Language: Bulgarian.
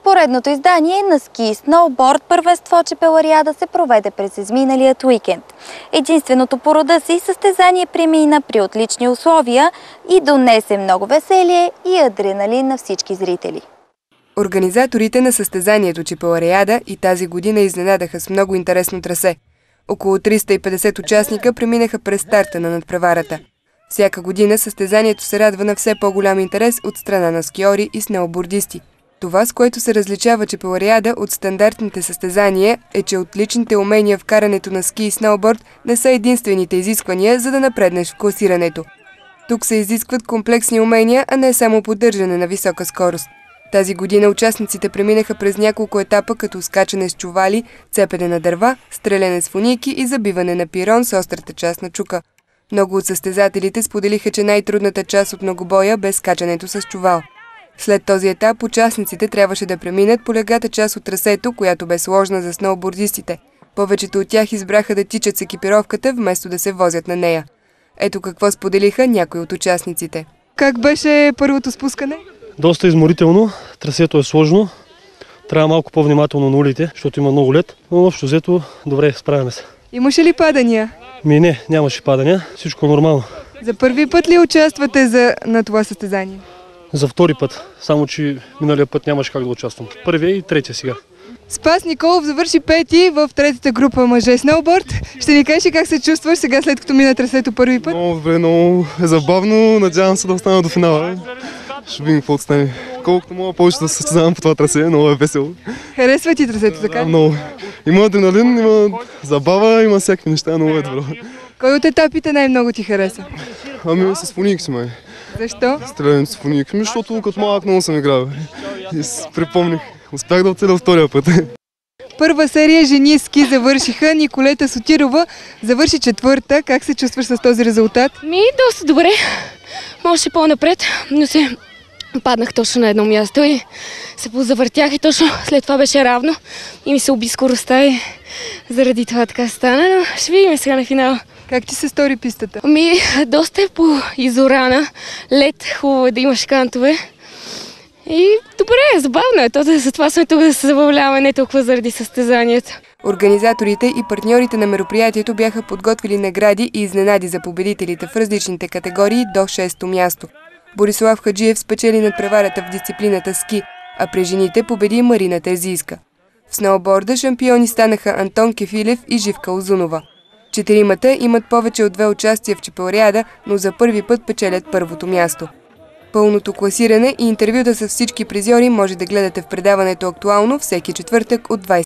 Поредното издание на ски и сноуборд първенство Чепелариада се проведе през изминалият уикенд. Единственото по рода си състезание премина при отлични условия и донесе много веселие и адреналин на всички зрители. Организаторите на състезанието Чепелариада и тази година изненадаха с много интересно трасе. Около 350 участника преминаха през старта на надпреварата. Всяка година състезанието се радва на все по-голям интерес от страна на скиори и сноубордисти. Това, с което се различава Чепелариада от стандартните състезания, е, че отличните умения в карането на ски и сноуборд не са единствените изисквания, за да напреднеш в класирането. Тук се изискват комплексни умения, а не само поддържане на висока скорост. Тази година участниците преминаха през няколко етапа, като скачане с чували, цепене на дърва, стреляне с фуники и забиване на пирон с острата част на чука. Много от състезателите споделиха, че най-трудната част от многобоя бе скачането с чувал. След този етап участниците трябваше да преминат по легата част от трасето, която бе сложна за сноубордистите. Повечето от тях избраха да тичат с екипировката, вместо да се возят на нея. Ето какво споделиха някои от участниците. Как беше първото спускане? Доста изморително, трасето е сложно, трябва малко по-внимателно на улите, защото има много лед, но общо взето добре, справяме се. Имаше ли падания? Не, нямаше падания, всичко е нормално. За първи път ли участвате на това състезание? За втори път, само че миналия път нямаше как да участвам. Първия и третия сега. Спас Николов завърши пети в третата група мъже сноуборд. Ще ни кажеш как се чувстваш сега, след като мина трасето първи път? Много добре, много е забавно, надявам се да остана до финала. Ще видим какво стане. Колкото мога повече да се състезавам по това трасе, много е весело. Харесва ти трасето, така? Да, много. Има адреналин, има забава, има всякакви неща, много е добро. Кой от етапите най-много ти хареса? Ами с фуник си май. Защо? Стрелянето с фуник, защото като малък много съм играл. И припомних, успях да оцеля втория път. Първа серия жени ски завършиха. Николета Сотирова завърши четвърта. Как се чувстваш с този резултат? Доста добре. Може по-напред, но се паднах точно на едно място и се позавъртях и точно след това беше равно и ми се уби скоростта и заради това така стана, но ще видим сега на финала. Как ти се стори пистата? Доста е по-изорана, лед, хубаво е да имаш кантове и добре, забавно е, затова сме тук да се забавляваме, не толкова заради състезанието. Организаторите и партньорите на мероприятието бяха подготвили награди и изненади за победителите в различните категории до 6-то място. Борислав Хаджиев спечели надпреварата в дисциплината ски, а при жените победи Марина Терзийска. В сноуборда шампиони станаха Антон Кефилев и Живка Озунова. Четиримата имат повече от 2 участия в Чепелариада, но за първи път печелят първото място. Пълното класиране и интервюта с всички призьори може да гледате в предаването Актуално всеки четвъртък от 20.